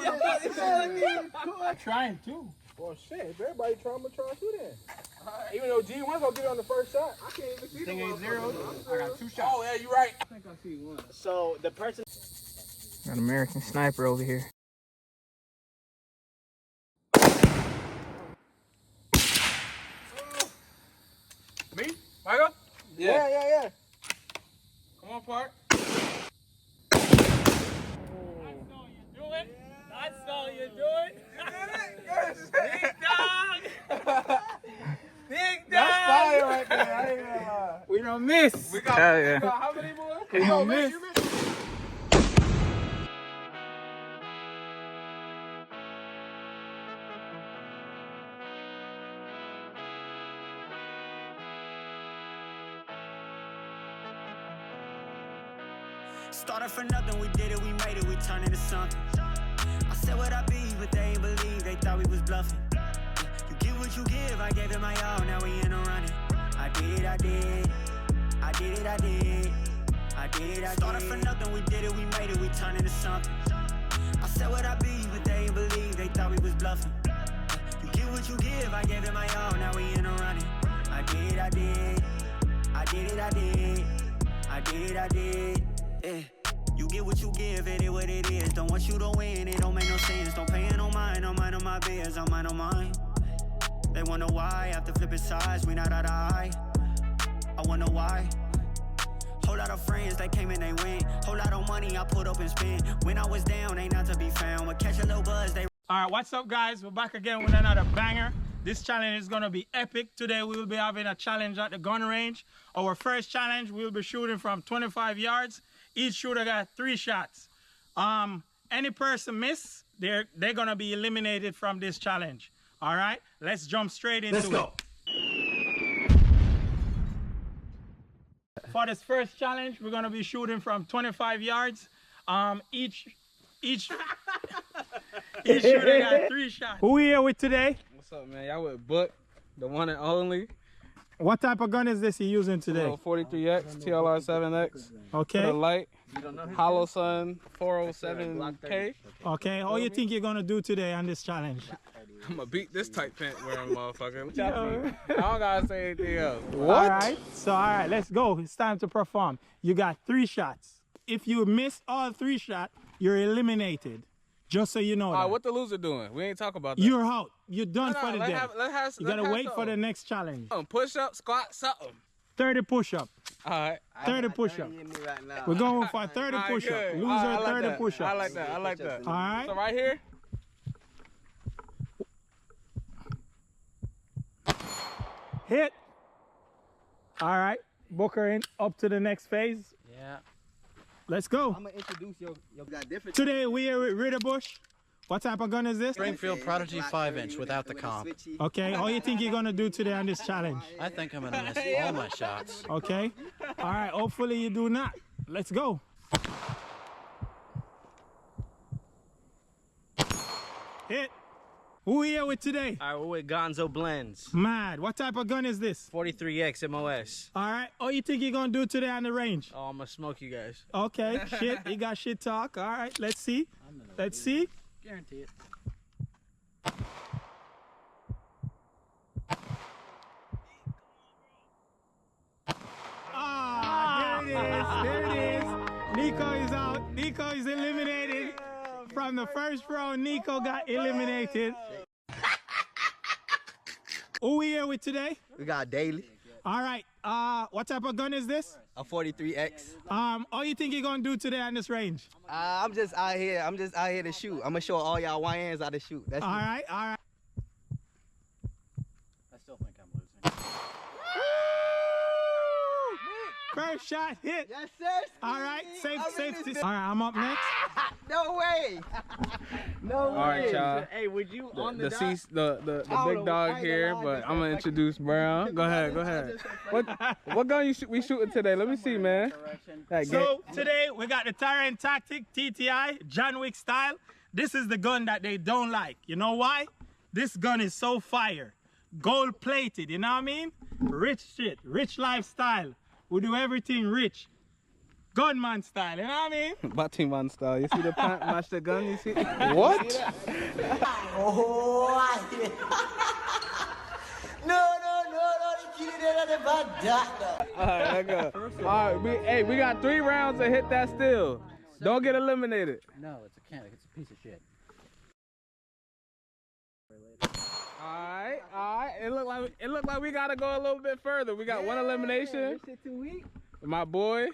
I'm trying too. Well, shit, if everybody try, I'm gonna try too then. Even though G1's gonna get it on the first shot. I can't even see Thing ain't zero. I got 2 shots. Oh, yeah, you're right. I think I see one. So the person. Got an American sniper over here. Me? Michael? Yeah. Come on, Park. That's all you doing. Big dog. Big dog. That's fire right there. I ain't gonna lie. We don't miss. We got how many more? We don't miss. Started from nothing, we did it, we made it, we turned into something. I said what I be, but they ain't believe, they thought we was bluffing. You give what you give, I gave it my all, now we in a running. I did it. Started from nothing, we did it, we made it, we turned into something. I said what I be, but they ain't believe, they thought we was bluffing. You give what you give, I gave it my all, now we in a running. I did it. Yeah. You get what you give, it is what it is. Don't want you to win, it don't make no sense. Don't pay no mind, I'm mind on my biz, I'm mind on mine. They wonder why, after flipping sides, we not out of eye. I wonder why. Whole lot of friends, they came and they went. Whole lot of money I put up and spent. When I was down, ain't not to be found. But catch a little buzz, they. Alright, what's up guys? We're back again with another banger. This challenge is gonna be epic. Today we will be having a challenge at the gun range. Our first challenge, we'll be shooting from 25 yards. Each shooter got 3 shots. Any person miss, they're gonna be eliminated from this challenge. All right, let's jump straight into it. Let's go. For this first challenge, we're gonna be shooting from 25 yards. Each shooter got 3 shots. Who we here with today? What's up, man? Y'all with Book, the one and only. What type of gun is this you using today? 43X, TLR7X. Okay. For the light. Hollow Sun 407K. Okay, how you think you're gonna do today on this challenge? I'm gonna beat this tight pant wearing motherfucker. What y'all think? I don't gotta say anything else. What? All right, let's go. It's time to perform. You got 3 shots. If you miss all 3 shots, you're eliminated. Just so you know. All right, what the loser doing? We ain't talking about that. You're out. You're done for the day. You gotta wait for the something. next challenge. Push up, squat, something. 30 push-up. All right. 30 push-up. We're going for 30 push-up. Loser, 30 push-ups. I like that. All right. So right here. Hit. All right. Booker in. Up to the next phase. Yeah. Let's go. I'm gonna introduce your different. Today we are with Ritterbush. What type of gun is this? Springfield Prodigy 5-inch without the comp. Okay, how you think you're gonna do today on this challenge? I think I'm gonna miss all my shots. Okay. All right, hopefully you do not. Let's go. Hit. Who we here with today? All right, we're with Gonzo Blends. Mad. What type of gun is this? 43X MOS. All right. How you think you're gonna do today on the range? Oh, I'm gonna smoke you guys. Okay. Shit. You got shit talk. All right. Let's see. Let's see. Guarantee it. Ah, there it is. Nico is out. Nico is eliminated. From the first round, Nico got eliminated. Who we here with today? We got Daily. All right. What type of gun is this? A 43X. How you think you're gonna do today on this range? I'm just out here to shoot. I'm gonna show all y'all YNs how to shoot. That's all right. I still think I'm losing. First shot hit. Yes, sir. All right. Safety. All right. I'm up next. No way. No way. All right, y'all. Hey, would you on the the big dog here, but I'm gonna introduce Brown. Go ahead. What gun we shooting today? Let me see, man. So today we got the Tyrant Tactic TTI John Wick style. This is the gun that they don't like. You know why? This gun is so fire. Gold plated, you know what I mean? Rich shit, rich lifestyle. We do everything rich. gunman style, you know what I mean? Batman style. You see the pant match the gun? You see? What? Oh, no, the kid is the bad doctor. Alright, let go. Alright, we got 3 rounds to hit that still. Don't get eliminated. No, it's a can. It's a piece of shit. Alright. It looked like we gotta go a little bit further. We got 1 elimination. This shit too weak. My boy.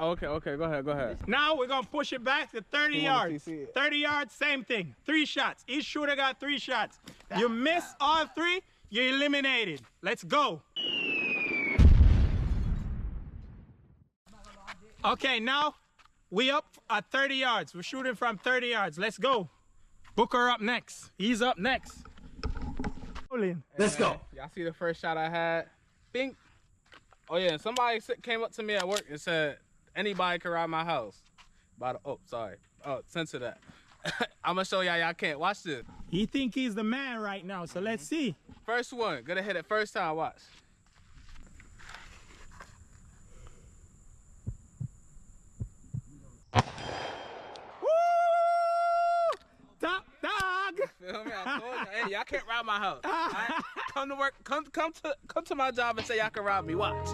Okay, go ahead. Now we're gonna push it back to 30 You wanna yards. see it? 30 yards, same thing. 3 shots. Each shooter got 3 shots. You miss all 3, you're eliminated. Let's go. Okay, now we up at 30 yards. We're shooting from 30 yards. Let's go. Booker up next. He's up next. Let's go. Y'all see the first shot I had? Bing. Oh yeah, somebody came up to me at work and said, anybody can ride my house. Censor that. I'm gonna show y'all can't. Watch this. He think he's the man right now, so let's see. First one, gonna hit it first time, watch. Woo! Top dog! Feel me? I told you, hey, y'all can't ride my house. Alright? Come to work, come to my job and say y'all can ride me. Watch.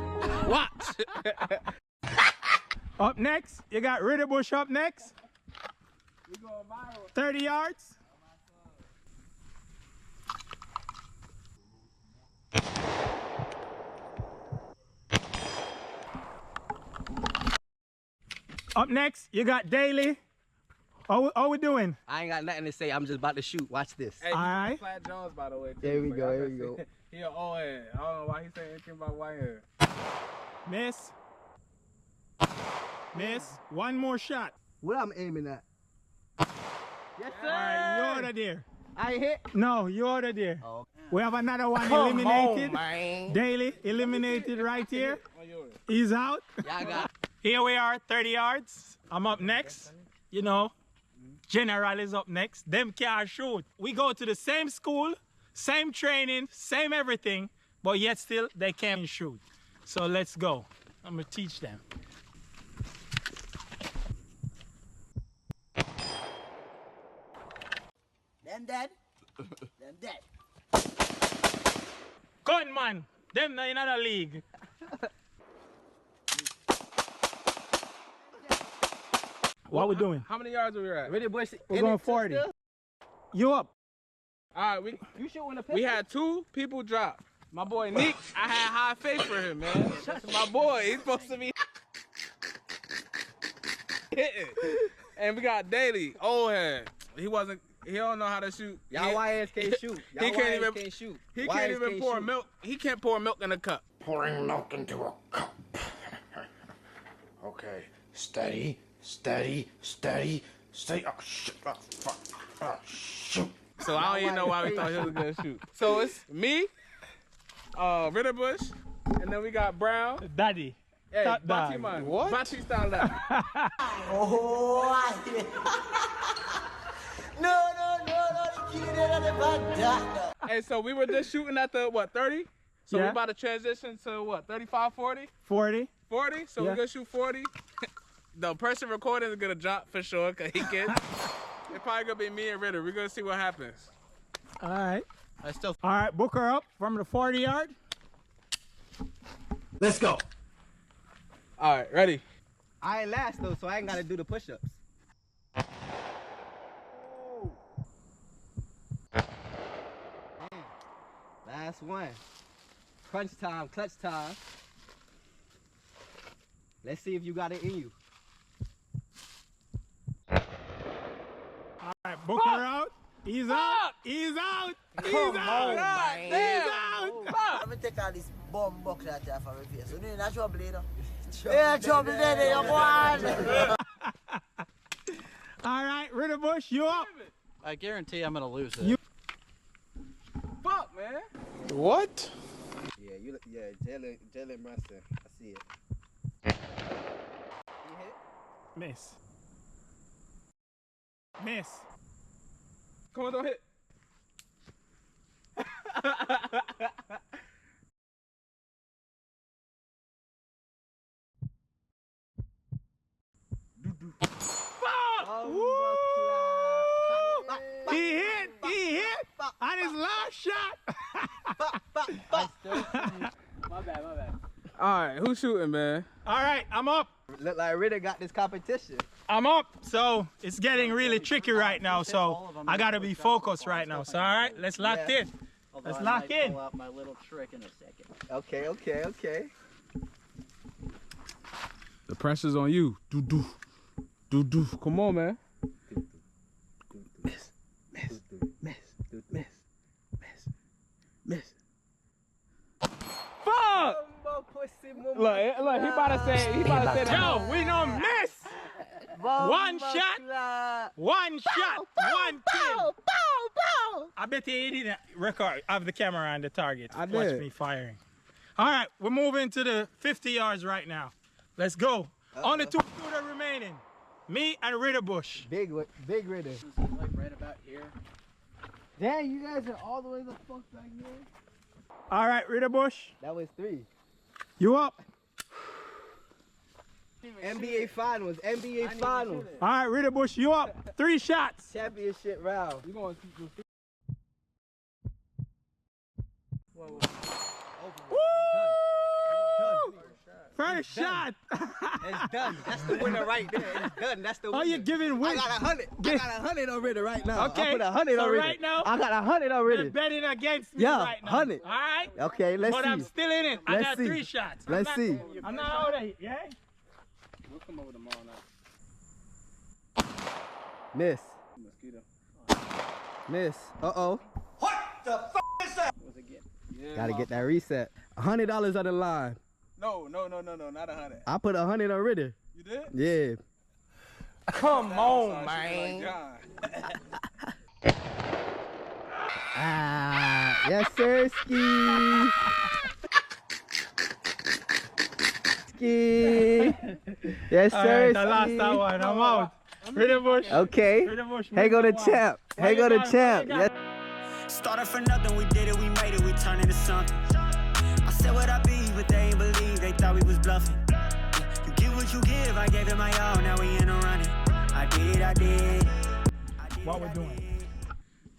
Up next, you got Ritterbush up next. 30 yards. Up next, you got Daly. How we doing? I ain't got nothing to say. I'm just about to shoot. Watch this. Hey, Alright. Flat Jones, by the way. Too. Here we go. He an old head. I don't know why he saying anything about white hair. Miss. Miss. One more shot. What I'm aiming at? Yes, sir. All right, you order there. I hit. No, you order there. Oh. We have another one Come eliminated. on, man. Daly eliminated right here. He's out. Y'all got. Here we are, 30 yards. I'm up next. You know, General is up next. Them can't shoot. We go to the same school, same training, same everything, but yet still they can't shoot. So let's go. I'm gonna teach them. Them dead. Them dead. Gunman, them in another league. What we doing? How many yards are we at? Ready, boy? We're going 40. You up? All right, You shooting a pistol? we had 2 people drop. My boy Nick, I had high faith for him, man. That's my boy. He's supposed to be hitting. And we got Daly, old head. He don't know how to shoot. Y'all YS can't shoot. Y'all He can't YS even- can't shoot. He YS can't even pour shoot. milk. He can't pour milk in a cup. Pouring milk into a cup. Okay, steady. Oh, shit. Oh, fuck. Oh, shoot. So I don't even know why we thought he was gonna shoot. So it's me, Ritterbush, and then we got Brown. Daddy. Hey, Top Bati dog. man. What? Bati style left. Oh, no, the kid is the bad doctor. Hey, so we were just shooting at the, 30? So we Yeah. about to transition to 35, 40? 40. 40? So Yeah. we're gonna shoot 40. The person recording is gonna drop for sure, cause he can. It's probably gonna be me and Ritter. We're gonna see what happens. All right. I still. All right, Booker up from the 40 yard. Let's go. All right, ready? I ain't last though, so I ain't gotta do the push-ups. Last one. Crunch time, clutch time. Let's see if you got it in you. All right, Booker out. He's out. He's out. He's Come out. on, man. He's out. Let me take all this bomb buckle that you have for my face. You know, trouble, you know. Yeah, trouble there, you go on. All right, Ritterbush, you up. I guarantee I'm gonna lose it. You- Fuck, man. What? Yeah, Jalen Brunson. I see it. You hit? Miss. Miss. Come on, don't hit. Woo! He hit on his last shot. My bad. All right, who's shooting, man? All right, I'm up. Look like Ritter got this competition. I'm up. So it's getting really tricky right now. So I gotta be focused right now. So all right, let's lock in. Although Let's I lock might in. pull out my little trick in a second. Okay. The pressure's on you. Do. Come on, man. Miss. Fuck! Look, he about to say that. Yo, we don't miss. One shot, one kill. I bet you didn't record of the camera on the target. I Watch did. me firing. All right, we're moving to the 50 yards right now. Let's go. Only two shooters remaining. Me and Ritter Bush. Big Ritter. This is like right about here. Dang, you guys are all the way the fuck back here. All right, Ritter Bush, That was 3. you up. NBA Finals. All right, Ritter Bush, you up. 3 shots. Championship round. You gonna keep this? First shot. It's done. That's the winner right there. It's done. That's the winner. Oh, you're giving I win. got 100. I got 100 on Ritter right now. Okay, I put 100 so on Ritter. right now, I got 100 You're already. betting against me Yeah, right now. 100. All right. Okay, let's But see. I'm still in it. I Let's got see. 3 shots. Let's see. I'm not out of it, yeah? We'll come over tomorrow night. Miss. Mosquito. Miss. Uh-oh. Yeah, Gotta get that reset. $100 on the line. No, not 100. I put 100 on Ritter. You did? Yeah. Come on, man. Yes, sir, ski. Ski. Yes, All sir, right, I lost ski. that one. I'm out. Ritter Bush. Okay. Ritter Bush. Hey, go to one. champ. What Hey, you go to got? What champ. you got? Yes. Started from nothing, we did it, we made it, we turned into something. I said what I be, but they ain't believe, they thought we was bluffing. You give what you give, I gave it my all, now we in a running. I did. What we're doing?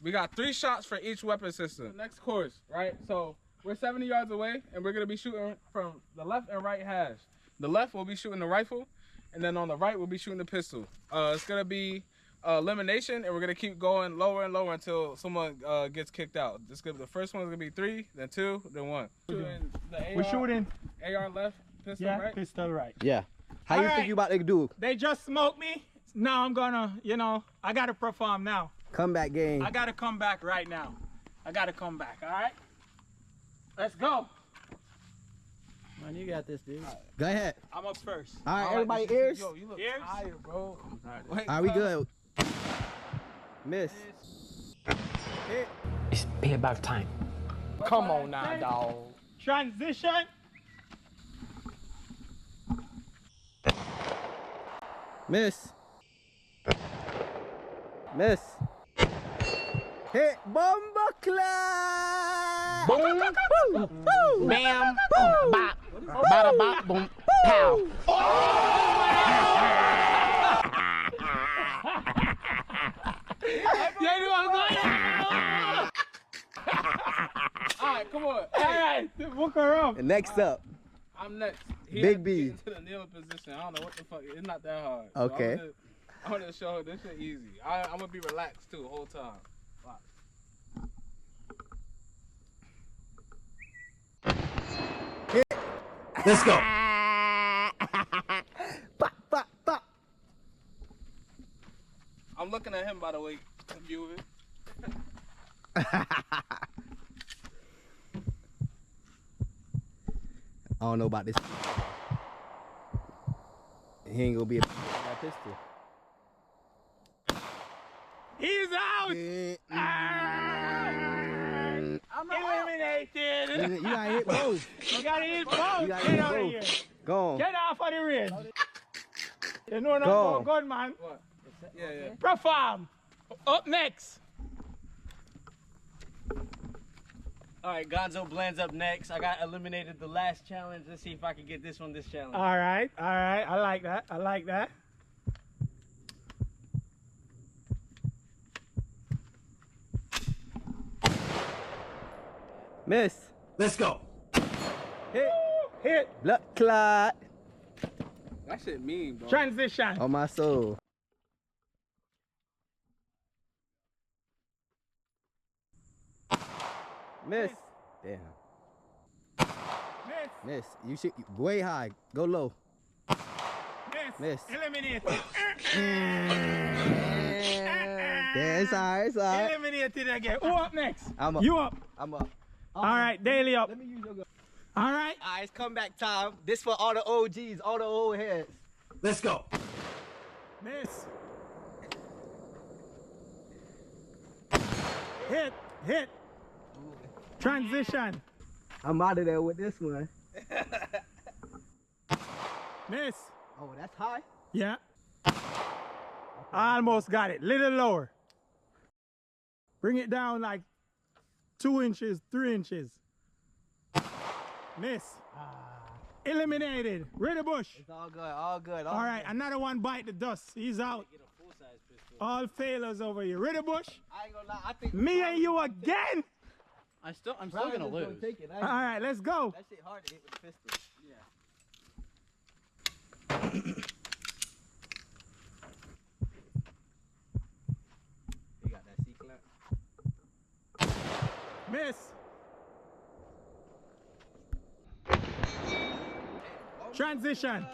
We got 3 shots for each weapon system. Next course, right? So we're 70 yards away, and we're gonna be shooting from the left and right hash. The left will be shooting the rifle, and then on the right we'll be shooting the pistol. It's gonna be elimination, and we're gonna keep going lower and lower until someone gets kicked out. The first one's gonna be 3, then 2, then 1. Shooting the AR, We're shooting. AR left, pistol Yeah, right. pistol right. Yeah. How All you right. think you about to do? They just smoked me. Now I'm gonna, I gotta perform now. Comeback game. I gotta come back right now. I gotta come back, all right? Let's go. Man, you got this, dude. Go ahead. I'm up first. All right, All right, everybody this is- ears. Yo, you look Ears? tired, bro. Wait, Are we good? Miss. Hit. It's be about time. Come on now, dog. Transition. Miss. Miss. Hit. Bomba clap. Boom. Bam. Bop. Bada bop. Boom. Pow. Alright, come on. All right, book her up. And next up. I'm next. He Big had to B. get into the kneeling position. I don't know what the fuck. It's not that hard. Okay. So I'm gonna show her this shit easy. I'm gonna be relaxed too the whole time. Watch. Let's go. Bop, bop, bop. I'm looking at him, by the way, viewers. I don't know about this. He ain't gonna be a pistol. He's out. I'm Eliminated. You gotta hit both. You gotta hit both. You gotta Get hit out of both. here. Go on. Get off of the ring. You know Go. not good, man. What? Yeah. Perform. Up next. All right, Gonzo Blends up next. I got eliminated the last challenge. Let's see if I can get this challenge. All right. I like that. Miss. Let's go. Hit. Blood clot. That shit mean, bro. Transition. On my soul. Miss. Damn. Miss. Miss. You should way high. Go low. Miss. Miss. Eliminate. Yeah, it's alright. It's alright. Eliminated again. Who up next? I'm up. You up. I'm up. All right, Daily up. Let me use your gun. All right. Alright, it's comeback time. This for all the OGs, all the old heads. Let's go. Miss. Hit. Hit. Transition. I'm out of there with this one. Miss. Oh, that's high. Yeah. Almost got it. Little lower. Bring it down like 2 inches, 3 inches. Miss. Eliminated. Ready bush. It's all good, all good. All right, another one bite the dust. He's out. All failures over here. Ready bush. I ain't gonna lie, I think Me and you again. I'm still gonna lose. Take it. All right, let's go. That shit hard to hit with the pistol. You got that C-clamp? Miss. Transition.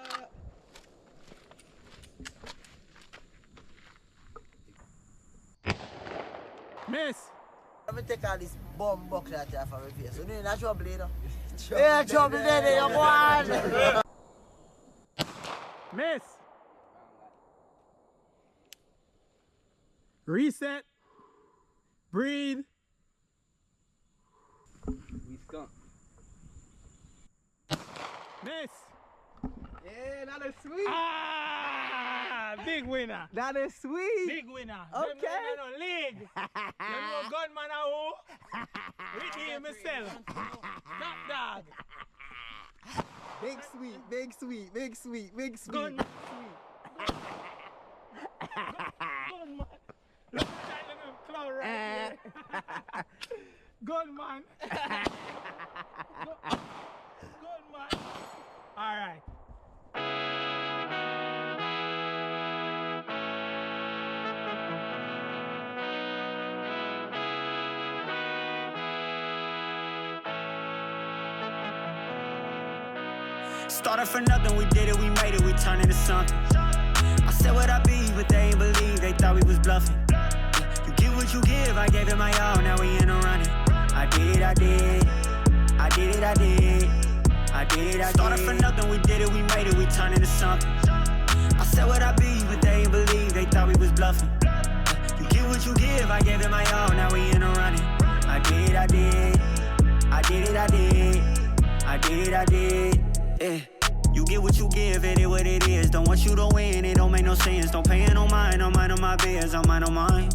Miss. Let me take all this bomb buckle that you have for my face. You know, not trouble, you know. Yeah, trouble there, you go on. Miss. Reset. Breathe. We skunk. Miss. Yeah, that is sweet. Ah, big winner. That is sweet. Big winner. Okay. Them league. Them no gunman a who? Redeem myself. Top dog. Big sweet, big sweet, big sweet, big sweet. Gunman. Gunman. Look at that little cloud right here. Gunman. Gunman. All right. Started from nothing, we did it, we made it, we turned into something. I said what I be, but they ain't believe, they thought we was bluffing. You get what you give, I gave it my all, now we in a running. I did it, I did. I did it, I did. I did it, I did. Started from nothing, we did it, we made it, we turned into something. I said what I be, but they ain't believe, they thought we was bluffing. You get what you give, I gave it my all, now we in a running. I did it, I did. I did it, I did. I did it, I did. Yeah. You get what you give, it is what it is. Don't want you to win, it don't make no sense. Don't pay no mind on my biz, I'm mine on mine.